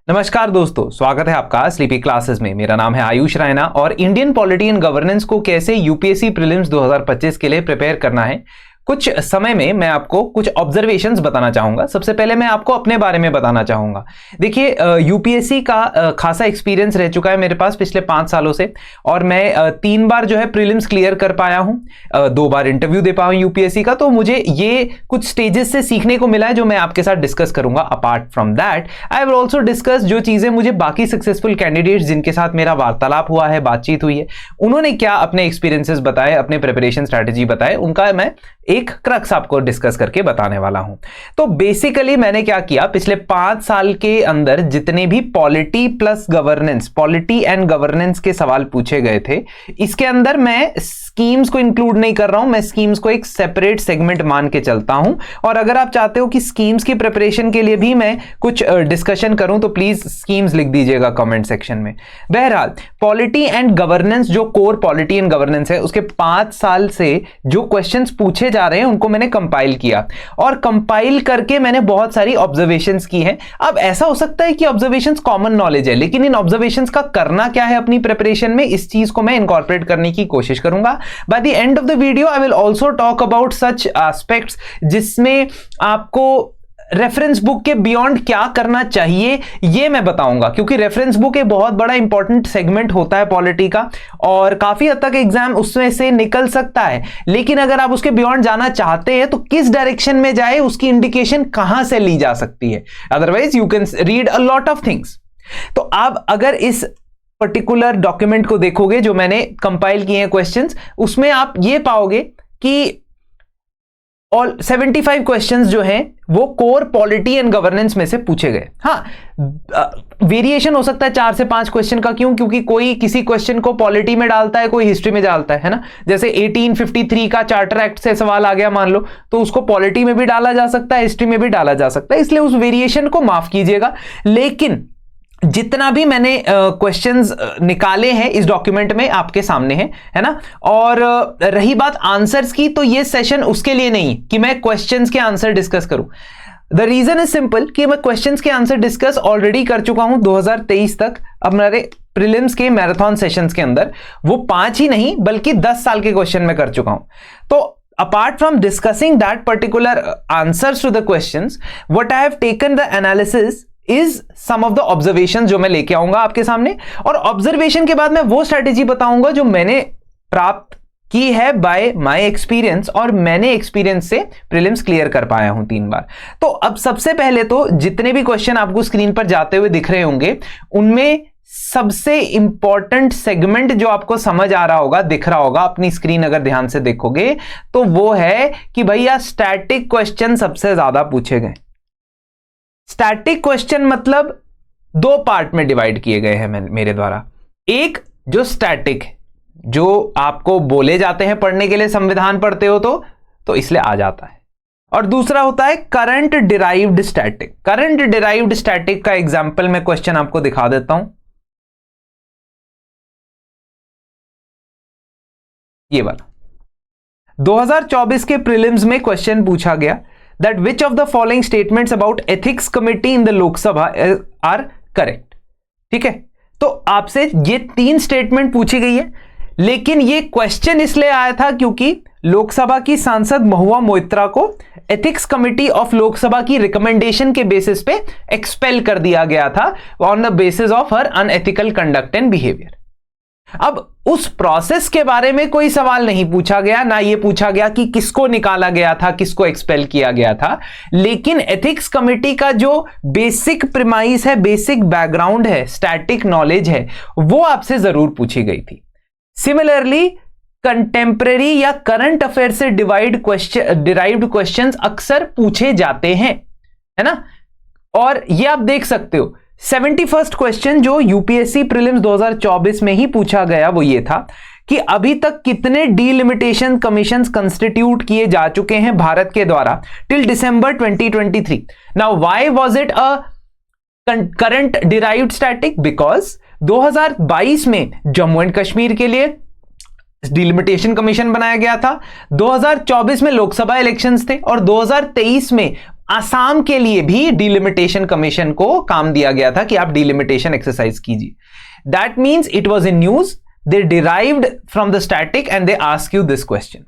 नमस्कार दोस्तों, स्वागत है आपका स्लीपी क्लासेस में। मेरा नाम है आयुष रैना और इंडियन पॉलिटी एंड गवर्नेंस को कैसे यूपीएससी प्रीलिम्स 2025 के लिए प्रिपेयर करना है, कुछ समय में मैं आपको कुछ ऑब्जर्वेशंस बताना चाहूंगा। सबसे पहले मैं आपको अपने बारे में बताना चाहूंगा। देखिए, यूपीएससी का खासा एक्सपीरियंस रह चुका है मेरे पास पिछले 5 सालों से, और मैं 3 बार जो है प्रीलिम्स क्लियर कर पाया हूं, 2 बार इंटरव्यू दे पाया हूं यूपीएससी का। तो मुझे ये कुछ स्टेजेस से सीखने को मिला है जो मैं आपके साथ डिस्कस करूंगा। Apart from that I will also discuss जो चीजें मुझे बाकी सक्सेसफुल कैंडिडेट्स जिनके साथ मेरा वार्तालाप हुआ है, बातचीत हुई है, उन्होंने क्या अपने एक्सपीरियंसेस बताए, अपने प्रिपरेशन स्ट्रैटेजी बताए, उनका मैं एक क्रक्स आपको डिस्कस करके बताने वाला हूं। तो बेसिकली मैंने क्या किया, पिछले 5 साल के अंदर जितने भी polity plus governance, polity and governance के सवाल पूछे गए थे, इसके अंदर मैं स्कीम्स को इंक्लूड नहीं कर रहा हूं। मैं स्कीम्स को एक सेपरेट सेगमेंट मान के चलता हूं। और अगर आप चाहते हो कि स्कीम्स की प्रिपरेशन के लिए भी मैं कुछ डिस्कशन करूं तो प्लीज स्कीम्स लिख दीजिएगा कमेंट सेक्शन में। बहरहाल, पॉलिटी एंड गवर्नेंस, जो कोर पॉलिटी एंड गवर्नेंस है, उसके 5 साल से जो क्वेश्चंस पूछे जा रहे हैं उनको मैंने कंपाइल किया, और कंपाइल करके मैंने बहुत सारी ऑब्जर्वेशंस की हैं। अब ऐसा हो सकता है कि ऑब्जर्वेशंस कॉमन नॉलेज है, लेकिन इन ऑब्जर्वेशंस का करना क्या है अपनी प्रिपरेशन में, इस चीज को मैं इनकॉर्पोरेट करने की कोशिश करूंगा। By the end of the video I will also talk about such aspects जिसमें आपको रेफरेंस बुक के बियॉन्ड क्या करना चाहिए ये मैं बताऊंगा, क्योंकि रेफरेंस बुक एक बहुत बड़ा इंपॉर्टेंट सेगमेंट होता है पॉलिटी का, और काफी हद तक एग्जाम उसमें से निकल सकता है। लेकिन अगर आप उसके बियॉन्ड जाना चाहते हैं तो किस डायरेक्शन में जाए, उसकी इंडिकेशन कहां से ली जा सकती है। Otherwise you can read a lot of things. तो आप अगर इस पर्टिकुलर डॉक्यूमेंट को देखोगे जो मैंने कंपाइल किए हैं क्वेश्चंस, उसमें आप ये पाओगे कि ऑल 75 क्वेश्चंस जो हैं वो कोर पॉलिटी एंड गवर्नेंस में से पूछे गए। हाँ, वेरिएशन हो सकता है 4 से 5 क्वेश्चन का। क्यों? क्योंकि कोई किसी क्वेश्चन को पॉलिटी में डालता है, कोई हिस्ट्री में डालता है ना। जैसे 1853 का चार्टर एक्ट से सवाल आ गया मान लो, तो उसको पॉलिटी में भी डाला जा सकता है, हिस्ट्री में भी डाला जा सकता है, इसलिए उस वेरिएशन को माफ कीजिएगा। लेकिन जितना भी मैंने क्वेश्चंस निकाले हैं इस डॉक्यूमेंट में आपके सामने है ना। और रही बात आंसर्स की, तो ये सेशन उसके लिए नहीं कि मैं क्वेश्चंस के आंसर डिस्कस करूं। द रीजन इज सिंपल कि मैं क्वेश्चंस के आंसर डिस्कस ऑलरेडी कर चुका हूं 2023 तक अब मेरे प्रीलिम्स के मैराथन सेशंस के अंदर। वो 5 ही नहीं बल्कि 10 साल के क्वेश्चन में कर चुका हूं। तो apart from discussing that particular answers to the questions, what I have taken the analysis is some of the observations जो मैं लेके आऊंगा आपके सामने, और ऑब्जर्वेशन के बाद मैं वो स्ट्रैटेजी बताऊंगा जो मैंने प्राप्त की है बाय माय एक्सपीरियंस, और मैंने एक्सपीरियंस से प्रीलिम्स क्लियर कर पाया हूं 3 बार। तो अब सबसे पहले तो जितने भी क्वेश्चन आपको स्क्रीन पर जाते हुए दिख रहे होंगे, उनमें सबसे इंपॉर्टेंट सेगमेंट जो आपको समझ आ रहा होगा, दिख रहा होगा अपनी स्क्रीन अगर ध्यान से देखोगे, तो वो है कि भैया स्टैटिक क्वेश्चन सबसे ज्यादा पूछे गए। स्टैटिक क्वेश्चन मतलब 2 पार्ट में डिवाइड किए गए हैं मेरे द्वारा। एक जो स्टैटिक, जो आपको बोले जाते हैं पढ़ने के लिए, संविधान पढ़ते हो तो इसलिए आ जाता है, और दूसरा होता है current derived static. Current derived static का एग्जांपल मैं क्वेश्चन आपको दिखा देता हूं, ये वाला 2024 के प्रीलिम्स में क्वेश्चन पूछा गया that which of the following statements about ethics committee in the Lok Sabha are correct। ठीक है, तो आपसे ये 3 स्टेटमेंट पूछी गई है, लेकिन ये क्वेश्चन इसलिए आया था क्योंकि लोकसभा की सांसद महुआ मोइत्रा को एथिक्स कमिटी ऑफ लोकसभा की रिकमेंडेशन के बेसिस पे एक्सपेल कर दिया गया था on the basis of her unethical conduct and behaviour. अब उस प्रोसेस के बारे में कोई सवाल नहीं पूछा गया, ना ये पूछा गया कि किसको निकाला गया था, किसको एक्सपेल किया गया था, लेकिन एथिक्स कमिटी का जो बेसिक प्रिमाइस है, बेसिक बैकग्राउंड है, स्टैटिक नॉलेज है, वो आपसे जरूर पूछी गई थी। सिमिलरली कंटेम्परेरी या करंट अफेयर से डिराइव्ड क्वेश्चंस अक्सर पूछे जाते हैं, है ना। और ये आप देख सकते हो 71st क्वेश्चन जो यूपीएससी प्रीलिम्स 2024 में ही पूछा गया, वो ये था कि अभी तक कितने डीलिमिटेशन कमीशंस कंस्टिट्यूट किए जा चुके हैं भारत के द्वारा till December 2023। Now why was it a current derived static? Because 2022 में जम्मू एंड कश्मीर के लिए डिलिमिटेशन कमीशन बनाया गया था, 2024 में लोकसभा इलेक्शंस थे, और 2023 में आसाम के लिए भी डिलिमिटेशन कमीशन को काम दिया गया था कि आप डिलिमिटेशन एक्सरसाइज कीजिए. That means it was in news, they derived from the static and they ask you this question.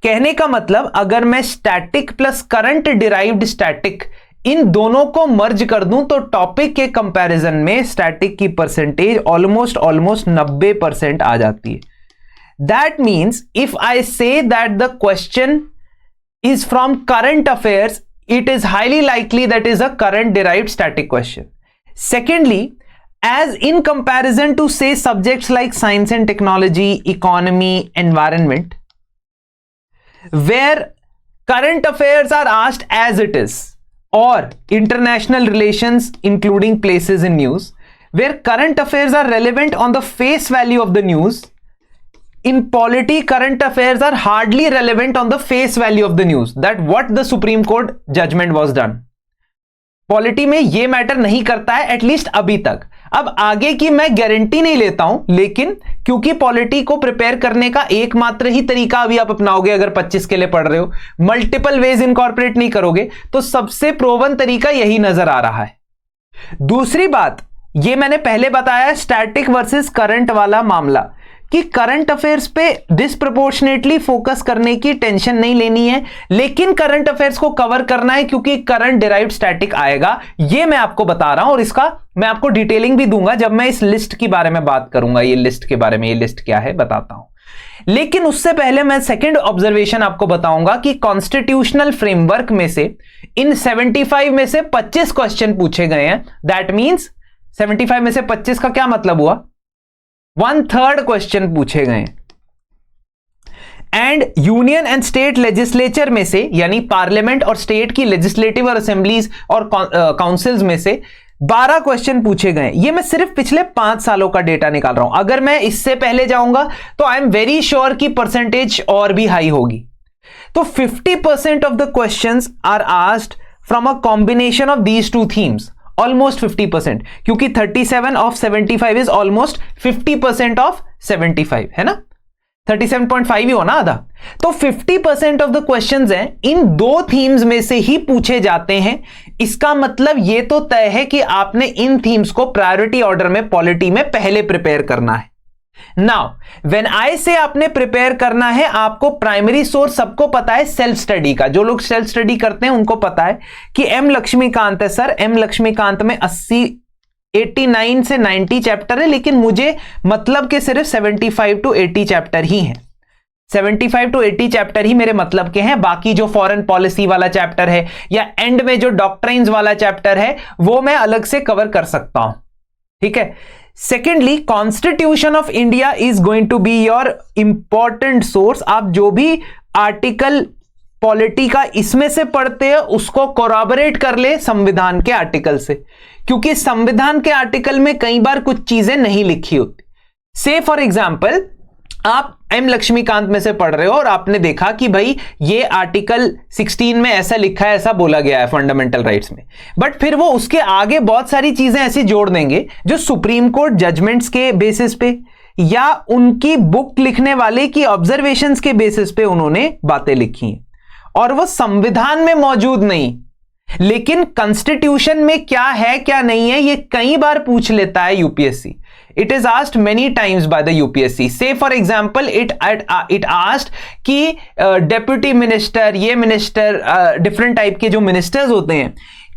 कहने का मतलब अगर मैं static plus current derived static इन दोनों को मर्ज कर दूं तो टॉपिक के कंपैरिजन में स्टैटिक की परसेंटेज ऑलमोस्ट 90% आ जाती है. That means if I say that the question is from current affairs, it is highly likely that is a current derived static question. Secondly, as in comparison to say subjects like science and technology, economy, environment, where current affairs are asked as it is, or international relations including places in news, where current affairs are relevant on the face value of the news, in polity current affairs are hardly relevant on the face value of the news, that what the Supreme Court judgment was done. Polity में ये matter नहीं करता है at least अभी तक. अब आगे की मैं गारंटी नहीं लेता हूं, लेकिन क्योंकि पॉलिटी को प्रिपेयर करने का एकमात्र ही तरीका अभी आप अपनाओगे अगर 25 के लिए पढ़ रहे हो, मल्टीपल वेज इनकॉर्पोरेट नहीं करोगे, तो सबसे प्रोवन तरीका यही नजर आ रहा है. दूसरी बात, ये मैंने पहले बताया स्टैटिक वर्सेस करंट वाला मामला, कि करंट अफेयर्स पे डिस्प्रपोर्शनेटली फोकस करने की टेंशन नहीं लेनी है, लेकिन करंट अफेयर्स को कवर करना है क्योंकि करंट डिराइव्ड स्टैटिक आएगा. ये मैं आपको बता रहा हूं और इसका मैं आपको डिटेलिंग भी दूंगा जब मैं इस लिस्ट के बारे में बात करूंगा. ये लिस्ट के बारे में, ये लिस्ट क्या है बताता हूं. लेकिन उससे पहले मैं सेकंड ऑब्जर्वेशन आपको बताऊंगा कि कॉन्स्टिट्यूशनल फ्रेमवर्क में से इन 75 में से 25 क्वेश्चन पूछे गए हैं. दैट मीन्स 75 में से 25 का क्या मतलब हुआ, 1/3 क्वेश्चन पूछे गए. And union and state legislature में से, यानी पार्लियामेंट और स्टेट की लेजिस्लेटिव और असेंबलीज और काउंसिल्स में से 12 क्वेश्चन पूछे गए. ये मैं सिर्फ पिछले 5 सालों का डेटा निकाल रहा हूं. अगर मैं इससे पहले जाऊंगा तो आई एम वेरी श्योर कि परसेंटेज और भी हाई होगी. तो 50% of the questions are asked from a combination of these two themes. Almost 50%, क्योंकि 37 ऑफ 75 इज ऑलमोस्ट 50% ऑफ 75 है ना, 37.5 ही हो ना आधा. तो 50% ऑफ द क्वेश्चंस हैं इन दो थीम्स में से ही पूछे जाते हैं. इसका मतलब यह तो तय है कि आपने इन थीम्स को प्रायोरिटी ऑर्डर में पॉलिटी में पहले प्रिपेयर करना है. नाउ व्हेन आई से आपने प्रिपेयर करना है, आपको प्राइमरी सोर्स सबको पता है सेल्फ स्टडी का. जो लोग सेल्फ स्टडी करते हैं उनको पता है कि एम लक्ष्मीकांत है सर. एम लक्ष्मीकांत में 89 से 90 चैप्टर है, लेकिन मुझे मतलब के सिर्फ 75 to 80 चैप्टर ही हैं. 75 to 80 चैप्टर ही मेरे मतलब के हैं. बाकी जो फॉरेन पॉलिसी वाला चैप्टर है या एंड में जो डॉक्ट्राइन्स वाला चैप्टर है वो मैं अलग से कवर कर सकता हूं. ठीक है. Secondly, constitution of India is going to be your important source. आप जो भी आर्टिकल पॉलिटी का इसमें से पढ़ते हैं उसको कोरॉबरेट कर ले संविधान के आर्टिकल से, क्योंकि संविधान के आर्टिकल में कई बार कुछ चीजें नहीं लिखी होती. से फॉर एग्जाम्पल, आप एम लक्ष्मीकांत में से पढ़ रहे हो और आपने देखा कि भाई ये आर्टिकल 16 में ऐसा लिखा है, ऐसा बोला गया है फंडामेंटल राइट्स में, बट फिर वो उसके आगे बहुत सारी चीजें ऐसी जोड़ देंगे जो सुप्रीम कोर्ट जजमेंट्स के बेसिस पे या उनकी बुक लिखने वाले की ऑब्जर्वेशंस के बेसिस पे उन्होंने बातें लिखी हैं और वो संविधान में मौजूद नहीं. लेकिन कॉन्स्टिट्यूशन में क्या है क्या नहीं है ये कई बार पूछ लेता है UPSC. It is asked many times by the UPSC. Say for example, it asked कि डेप्यूटी मिनिस्टर, ये मिनिस्टर, डिफरेंट टाइप के जो मिनिस्टर्स होते हैं,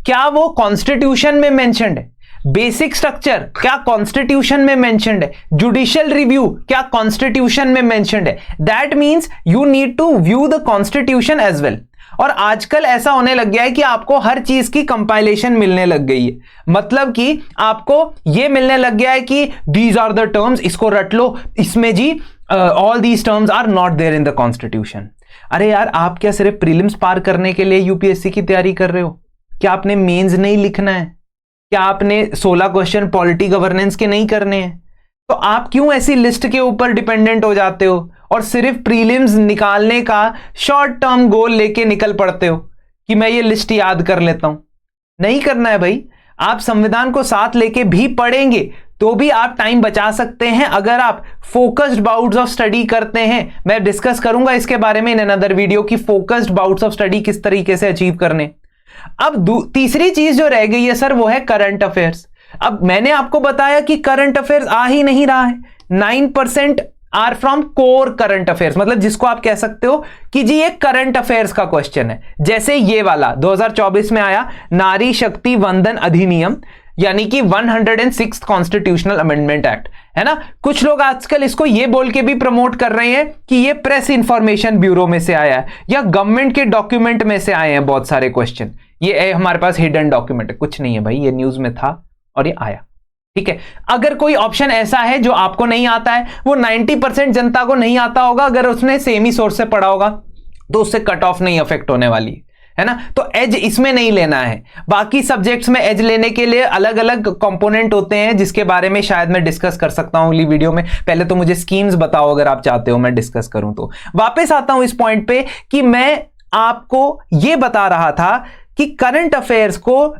क्या वो कॉन्स्टिट्यूशन में मेंशन्ड है? बेसिक स्ट्रक्चर क्या कॉन्स्टिट्यूशन में मेंशन्ड है? जुडिशियल रिव्यू क्या कॉन्स्टिट्यूशन में मेंशन्ड है? That means you need to view the constitution as well. और आजकल ऐसा होने लग गया है कि आपको हर चीज की कंपाइलेशन मिलने लग गई है. मतलब कि आपको यह मिलने लग गया है कि दीज आर द टर्म्स, इसको रट लो, इसमें जी all these terms are not there in the constitution. अरे यार, आप क्या सिर्फ प्रीलिम्स पार करने के लिए यूपीएससी की तैयारी कर रहे हो? क्या आपने मेंस नहीं लिखना है? क्या आपने 16 क्वेश्चन पॉलिटी गवर्नेंस के नहीं करने हैं? तो आप क्यों ऐसी लिस्ट के ऊपर डिपेंडेंट हो जाते हो और सिर्फ प्रीलिम्स निकालने का शॉर्ट टर्म गोल लेके निकल पड़ते हो कि मैं ये लिस्ट याद कर लेता हूं? नहीं करना है भाई. आप संविधान को साथ लेके भी पढ़ेंगे तो भी आप टाइम बचा सकते हैं अगर आप फोकस्ड बाउट्स ऑफ स्टडी करते हैं. मैं डिस्कस करूंगा इसके बारे में इन अनदर वीडियो की फोकस्ड बाउट्स ऑफ स्टडी किस तरीके से अचीव करने. अब तीसरी चीज जो रह गई है सर वो है करंट अफेयर्स। अब मैंने आपको बताया कि करंट अफेयर्स आ ही नहीं रहा है। 9% are from core current affairs, मतलब जिसको आप कह सकते हो कि जी ये करंट अफेयर्स का क्वेश्चन है। जैसे ये वाला 2024 में आया, नारी शक्ति वंदन अधिनियम, यानी कि 106 कॉन्स्टिट्यूशनल अमेंडमेंट एक्ट, है ना। कुछ लोग आजकल इसको ये बोल के भी प्रमोट कर रहे हैं कि ये प्रेस इंफॉर्मेशन ब्यूरो में से आया है या गवर्नमेंट के डॉक्यूमेंट में से आए हैं बहुत सारे क्वेश्चन। ये हमारे पास हिडन डॉक्यूमेंट है, कुछ नहीं है भाई, ये न्यूज में था और ये आया, ठीक है। अगर कोई ऑप्शन ऐसा है जो आपको नहीं आता है, वो 90% जनता को नहीं आता होगा, अगर उसने सेम ही सोर्स से पढ़ा होगा तो उससे कट ऑफ नहीं अफेक्ट होने वाली है ना। तो एज इसमें नहीं लेना है। बाकी सब्जेक्ट्स में एज लेने के लिए अलग अलग कंपोनेंट होते हैं जिसके बारे में शायद मैं डिस्कस कर सकता हूं अगली वीडियो में। पहले तो मुझे स्कीम्स बताओ अगर आप चाहते हो मैं डिस्कस करूं। तो वापस आता हूं इस पॉइंट पे कि मैं आपको यह बता रहा था कि करंट अफेयर्स को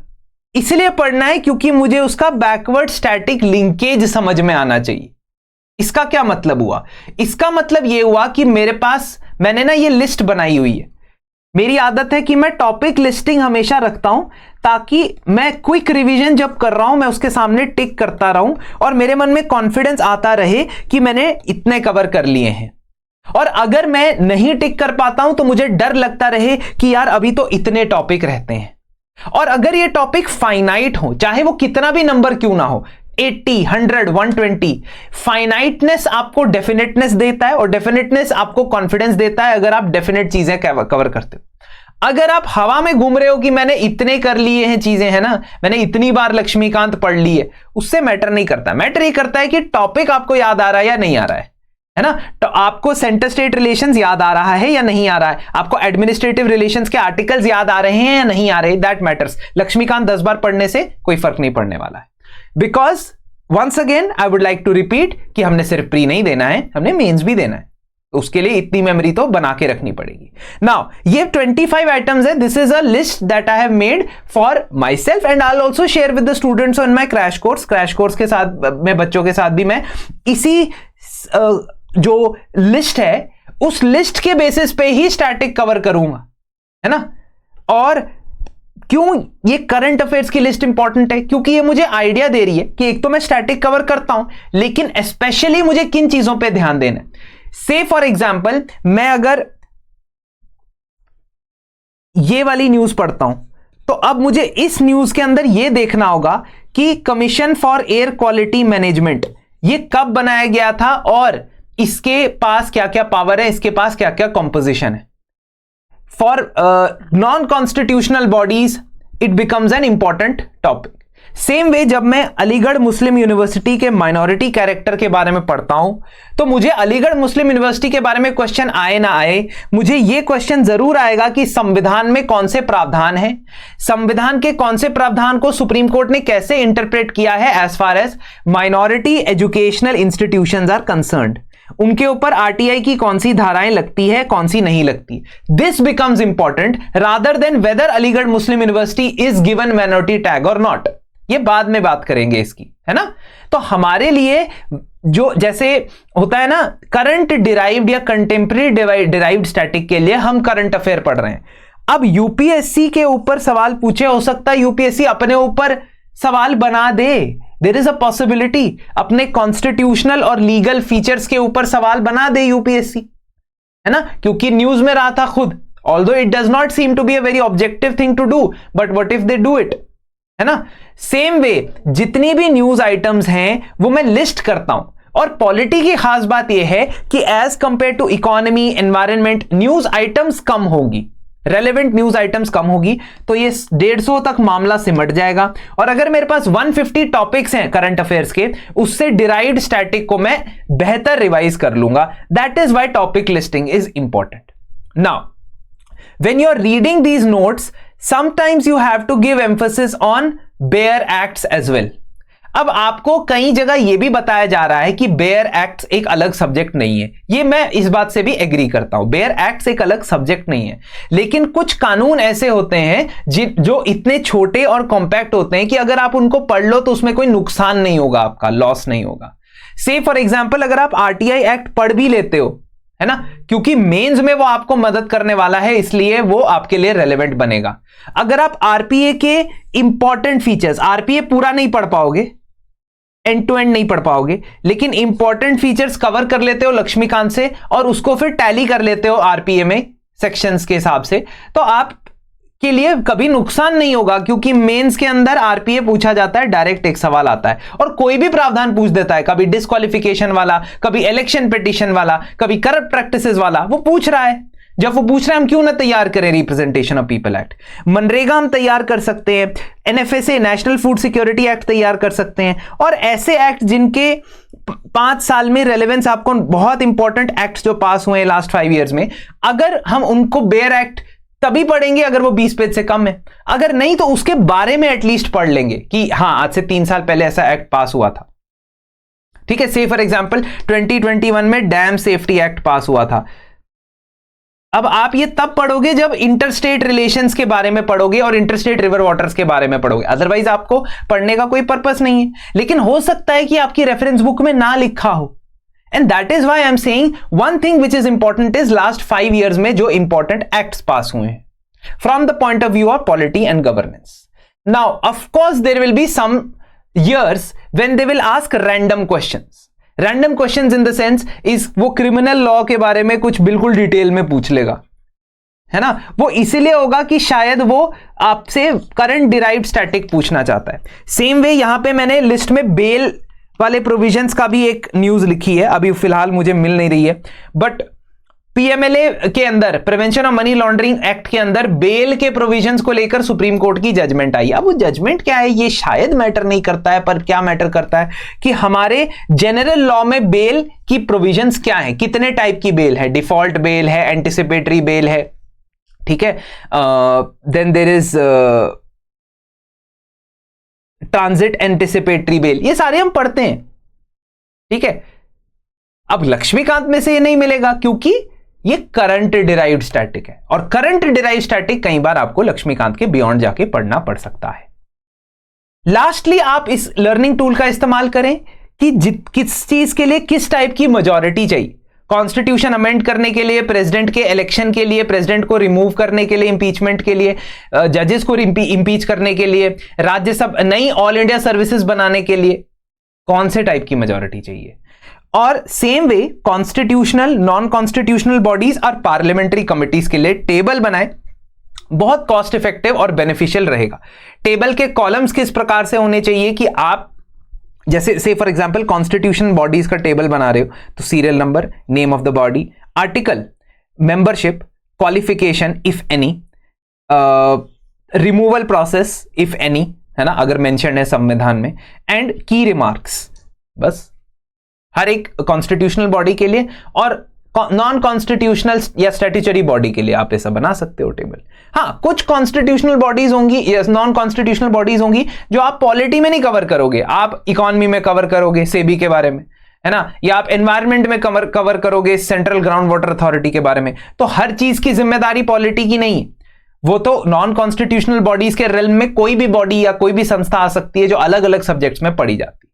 इसलिए पढ़ना है क्योंकि मुझे उसका बैकवर्ड स्टैटिक लिंकेज समझ में आना चाहिए। इसका क्या मतलब हुआ? इसका मतलब यह हुआ कि मेरे पास, मैंने ना ये लिस्ट बनाई हुई है। मेरी आदत है कि मैं टॉपिक लिस्टिंग हमेशा रखता हूं ताकि मैं क्विक रिवीजन जब कर रहा हूं मैं उसके सामने टिक करता रहूं और मेरे मन में कॉन्फिडेंस आता रहे कि मैंने इतने कवर कर लिए हैं। और अगर मैं नहीं टिक कर पाता हूं तो मुझे डर लगता रहे कि यार अभी तो इतने टॉपिक रहते हैं। और अगर ये टॉपिक फाइनाइट हो, चाहे वो कितना भी नंबर क्यों ना हो, 80, 100, 120, फाइनाइटनेस आपको डेफिनेटनेस देता है और डेफिनेटनेस आपको कॉन्फिडेंस देता है अगर आप डेफिनेट चीजें कवर करते हो। अगर आप हवा में घूम रहे हो कि मैंने इतने कर लिए हैं चीजें, है ना, मैंने इतनी बार लक्ष्मीकांत पढ़ ली है, उससे मैटर नहीं करता। मैटर ये करता है कि टॉपिक आपको याद आ रहा है या नहीं आ रहा है ना। तो आपको सेंटर स्टेट रिलेशंस याद आ रहा है या नहीं आ रहा है, आपको एडमिनिस्ट्रेटिव रिलेशंस के आर्टिकल्स याद आ रहे हैं या नहीं आ रहे, दैट मैटर्स। लक्ष्मीकांत 10 बार पढ़ने से कोई फर्क नहीं पड़ने वाला है। Because once again I would like to repeat कि हमने सिर्फ प्री नहीं देना है, हमने मेंस भी देना है। उसके लिए इतनी मेमोरी तो बना के रखनी पड़ेगी। नाउ ये 25 आइटम्स है। This is a list that I have made for my self and I will also share with the students on my crash course. Crash course के साथ में बच्चों के साथ भी मैं इसी जो लिस्ट है उस लिस्ट के बेसिस पे ही स्टैटिक कवर करूंगा, है ना। और क्यों ये करंट अफेयर्स की लिस्ट इंपॉर्टेंट है? क्योंकि ये मुझे आइडिया दे रही है कि एक तो मैं स्टैटिक कवर करता हूं, लेकिन स्पेशली मुझे किन चीजों पे ध्यान देना है। से फॉर एग्जाम्पल मैं अगर ये वाली न्यूज पढ़ता हूं तो अब मुझे इस न्यूज के अंदर यह देखना होगा कि commission for air quality management ये कब बनाया गया था और इसके पास क्या क्या पावर है, इसके पास क्या क्या कॉम्पोजिशन है। For non constitutional bodies it becomes an important topic. Same way जब मैं अलीगढ़ मुस्लिम यूनिवर्सिटी के माइनॉरिटी कैरेक्टर के बारे में पढ़ता हूं तो मुझे अलीगढ़ मुस्लिम यूनिवर्सिटी के बारे में क्वेश्चन आए ना आए, मुझे यह क्वेश्चन जरूर आएगा कि संविधान में कौन से प्रावधान है, संविधान के कौन से प्रावधान को सुप्रीम कोर्ट ने कैसे इंटरप्रेट किया है as far as minority educational institutions are concerned, उनके ऊपर आरटीआई की कौन सी धाराएं लगती है, कौन सी नहीं लगती। This becomes important rather than whether Aligarh Muslim university is given minority tag और नॉट। ये बाद में बात करेंगे इसकी, है ना। तो हमारे लिए जो जैसे होता है ना करंट डिराइव्ड या कंटेम्प्रेरी डिराइव्ड स्टैटिक के लिए हम करंट अफेयर पढ़ रहे हैं। अब यूपीएससी के ऊपर सवाल पूछे, हो सकता है यूपीएससी अपने ऊपर सवाल बना दे, देयर इज अ पॉसिबिलिटी अपने कॉन्स्टिट्यूशनल और लीगल फीचर्स के ऊपर सवाल बना दे यूपीएससी, है ना। क्योंकि न्यूज में रहा था खुद, although it does not seem to be a very objective thing to do, but what if they do it, है ना। सेम वे जितनी भी न्यूज आइटम्स हैं वो मैं लिस्ट करता हूं। और पॉलिटी की खास बात यह है कि as compared to economy environment news items कम होगी, रेलेवेंट न्यूज आइटम्स कम होगी, तो ये 150 तक मामला सिमट जाएगा। और अगर मेरे पास 150 टॉपिक्स हैं करंट अफेयर्स के, उससे डिराइव्ड स्टैटिक को मैं बेहतर रिवाइज कर लूंगा। That is why topic listing is important. Now when you are reading these notes sometimes you have to give emphasis on bare acts as well। अब आपको कई जगह यह भी बताया जा रहा है कि बेयर एक्ट्स एक अलग सब्जेक्ट नहीं है। ये मैं इस बात से भी एग्री करता हूं, बेयर एक्ट्स एक अलग सब्जेक्ट नहीं है, लेकिन कुछ कानून ऐसे होते हैं जो इतने छोटे और कॉम्पैक्ट होते हैं कि अगर आप उनको पढ़ लो तो उसमें कोई नुकसान नहीं होगा, आपका लॉस नहीं होगा। से फॉर एग्जाम्पल अगर आप आरटीआई एक्ट पढ़ भी लेते हो है ना, क्योंकि मेंस में वो आपको मदद करने वाला है, इसलिए वो आपके लिए रेलेवेंट बनेगा। अगर आप आरपीए के इंपॉर्टेंट फीचर्स, आरपीए पूरा नहीं पढ़ पाओगे, एंड टू एंड नहीं पढ़ पाओगे, लेकिन इंपॉर्टेंट फीचर्स कवर कर लेते हो लक्ष्मीकांत से और उसको फिर टैली कर लेते हो आरपीए में सेक्शंस के हिसाब से, तो आप के लिए कभी नुकसान नहीं होगा, क्योंकि मेंस के अंदर आरपीए पूछा जाता है, डायरेक्ट एक सवाल आता है और कोई भी प्रावधान पूछ देता है, कभी डिस्क्वालिफिकेशन वाला, कभी इलेक्शन पिटीशन वाला, कभी करप्ट प्रैक्टिसेस वाला, वो पूछ रहा है। जब वो पूछ रहे हैं, हम क्यों ना तैयार करें representation of people act. MNREGA हम तैयार कर सकते हैं, NFSA national food security act तैयार कर सकते हैं, और ऐसे एक्ट जिनके 5 साल में रेलेवेंस, आपको बहुत इंपॉर्टेंट एक्ट जो पास हुए हैं लास्ट 5 ईयर्स में, अगर हम उनको बेयर एक्ट तभी पढ़ेंगे अगर वो 20 पेज से कम है, अगर नहीं तो उसके बारे में एटलीस्ट पढ़ लेंगे कि हां आज से 3 साल पहले ऐसा एक्ट पास हुआ था। ठीक है, से फॉर एग्जांपल 2021 में डैम सेफ्टी एक्ट पास हुआ था। अब आप ये तब पढ़ोगे जब इंटरस्टेट रिलेशंस के बारे में पढ़ोगे और इंटरस्टेट रिवर वाटर्स के बारे में पढ़ोगे, अदरवाइज आपको पढ़ने का कोई पर्पस नहीं है। लेकिन हो सकता है कि आपकी रेफरेंस बुक में ना लिखा हो, and that is why I'm saying one thing which is important is last 5 years में जो important acts पास हुए हैं from the point of view of polity and governance. Now of course there will be some years when they will ask random questions. Random questions in the sense is वो criminal law के बारे में कुछ बिल्कुल detail में पूछ लेगा, है ना, वो इसीलिए होगा कि शायद वो आपसे करंट डिराइव्ड स्टैटिक पूछना चाहता है। सेम वे यहां पे मैंने लिस्ट में बेल वाले प्रोविजंस का भी एक न्यूज लिखी है, अभी फिलहाल मुझे मिल नहीं रही है, बट पीएमएलए के अंदर, prevention of money laundering act के अंदर बेल के प्रोविजंस को लेकर सुप्रीम कोर्ट की जजमेंट आई। अब वो जजमेंट क्या है ये शायद मैटर नहीं करता है, पर क्या मैटर करता है कि हमारे जनरल लॉ में बेल की प्रोविजंस क्या है, कितने टाइप की बेल है, डिफॉल्ट बेल है, एंटिसिपेटरी बेल है, ठीक है, then there is transit anticipatory bail, ये सारे हम पढ़ते हैं। ठीक है, अब लक्ष्मीकांत में से ये नहीं मिलेगा क्योंकि ये करंट डिराइव्ड स्टैटिक है, और करंट डिराइव्ड स्टैटिक कई बार आपको लक्ष्मीकांत के बियॉन्ड जाके पढ़ना पड़ सकता है। लास्टली आप इस लर्निंग टूल का इस्तेमाल करें कि किस चीज के लिए किस टाइप की मेजॉरिटी चाहिए। कॉन्स्टिट्यूशन अमेंड करने के लिए, प्रेसिडेंट के इलेक्शन के लिए, प्रेसिडेंट को रिमूव करने के लिए, इंपीचमेंट के लिए, जजेस को इंपीच करने के लिए, राज्यसभा नई ऑल इंडिया सर्विसेज बनाने के लिए, कौन से टाइप की मेजॉरिटी चाहिए। और same way constitutional, non constitutional bodies और पार्लियामेंट्री कमिटीज के लिए टेबल बनाए, बहुत कॉस्ट इफेक्टिव और बेनिफिशियल रहेगा। टेबल के कॉलम्स किस प्रकार से होने चाहिए कि आप जैसे से फॉर एग्जांपल कॉन्स्टिट्यूशन बॉडीज का टेबल बना रहे हो तो serial number, name of the body, article, membership, qualification if any, removal process if any, है ना, अगर मेंशन है संविधान में, एंड की रिमार्क्स, बस हर एक कॉन्स्टिट्यूशनल बॉडी के लिए और नॉन कॉन्स्टिट्यूशनल या स्टैट्यूटरी बॉडी के लिए आप ऐसा बना सकते हो टेबल। हाँ, कुछ कॉन्स्टिट्यूशनल बॉडीज होंगी या नॉन कॉन्स्टिट्यूशनल बॉडीज होंगी जो आप पॉलिटी में नहीं कवर करोगे, आप इकोनॉमी में कवर करोगे सेबी के बारे में, है ना, या आप एनवायरमेंट में कवर करोगे सेंट्रल ग्राउंड वाटर अथॉरिटी के बारे में। तो हर चीज की जिम्मेदारी पॉलिटी की नहीं है, वो तो नॉन कॉन्स्टिट्यूशनल बॉडीज के रेल्म में कोई भी बॉडी या कोई भी संस्था आ सकती है जो अलग अलग सब्जेक्ट्स में पढ़ी जाती है।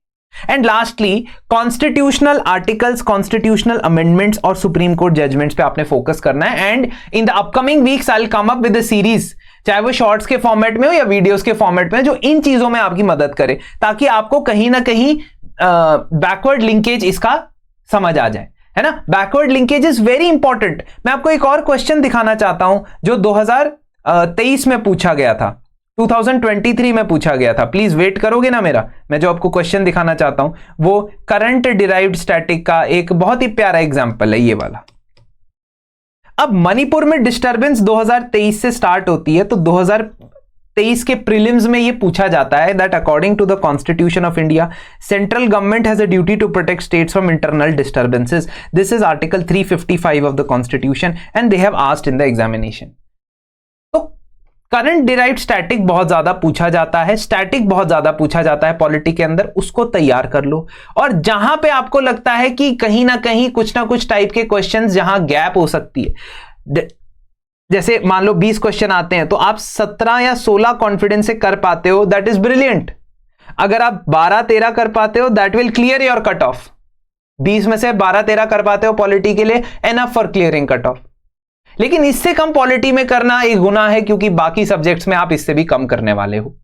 And lastly constitutional articles, constitutional amendments और सुप्रीम कोर्ट जजमेंट्स पे आपने फोकस करना है। And in the upcoming weeks I will come up with the series, चाहे वो शॉर्ट्स के फॉर्मेट में हो या वीडियोस के फॉर्मेट में, जो इन चीजों में आपकी मदद करे ताकि आपको कहीं ना कहीं बैकवर्ड लिंकेज इसका समझ आ जाए, है ना। Backward linkage is very important. मैं आपको एक और क्वेश्चन दिखाना चाहता हूं जो 2023 में पूछा गया था, 2023 में पूछा गया था। प्लीज वेट करोगे ना मेरा, मैं जो आपको क्वेश्चन दिखाना चाहता हूं वो करंट डिराइव्ड स्टैटिक का एक बहुत ही प्यारा एग्जांपल है, ये वाला। अब मणिपुर में डिस्टर्बेंस 2023 से स्टार्ट होती है, तो 2023 के प्रीलिम्स में ये पूछा जाता है that according to the constitution of India central government has a duty to protect states from internal disturbances. This is article 355 of the constitution and they have asked in the examination. Current derived static बहुत ज्यादा पूछा जाता है, static बहुत ज्यादा पूछा जाता है पॉलिटी के अंदर, उसको तैयार कर लो। और जहां पे आपको लगता है कि कहीं ना कुछ टाइप के क्वेश्चंस जहां गैप हो सकती है, जैसे मान लो 20 क्वेश्चन आते हैं तो आप 17 या 16 कॉन्फिडेंस से कर पाते हो, दैट इज ब्रिलियंट। अगर आप 12-13 कर पाते हो, that will clear your cut off, 20 में से 12-13 कर पाते हो पॉलिटी के लिए, enough for clearing cut off. लेकिन इससे कम पॉलिटी में करना एक गुनाह है, क्योंकि बाकी सब्जेक्ट्स में आप इससे भी कम करने वाले हो।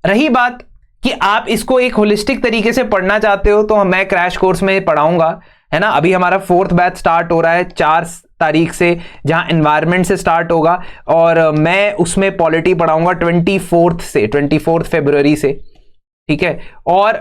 रही बात कि आप इसको एक होलिस्टिक तरीके से पढ़ना चाहते हो, तो मैं क्रैश कोर्स में पढ़ाऊंगा, है ना। अभी हमारा 4th बैच स्टार्ट हो रहा है 4 तारीख से, जहां एनवायरनमेंट से स्टार्ट होगा, और मैं उसमें पॉलिटी पढ़ाऊंगा 24 फरवरी से, ठीक है। और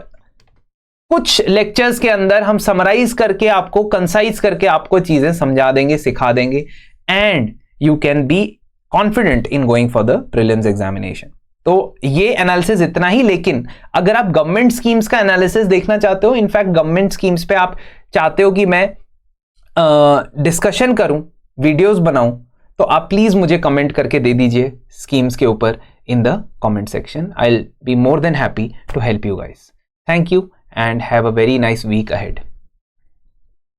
कुछ लेक्चर्स के अंदर हम समराइज करके आपको, कंसाइज करके आपको चीजें समझा देंगे, सिखा देंगे, and you can be confident in going for the prelims examination. तो ये एनालिसिस इतना ही। लेकिन अगर आप गवर्नमेंट स्कीम्स का एनालिसिस देखना चाहते हो, इनफैक्ट गवर्नमेंट स्कीम्स पे आप चाहते हो कि मैं डिस्कशन करूं, वीडियोस बनाऊं, तो आप प्लीज मुझे कमेंट करके दे दीजिए स्कीम्स के ऊपर in the comment section. I will be more than happy to help you guys. Thank you and have a very nice week ahead.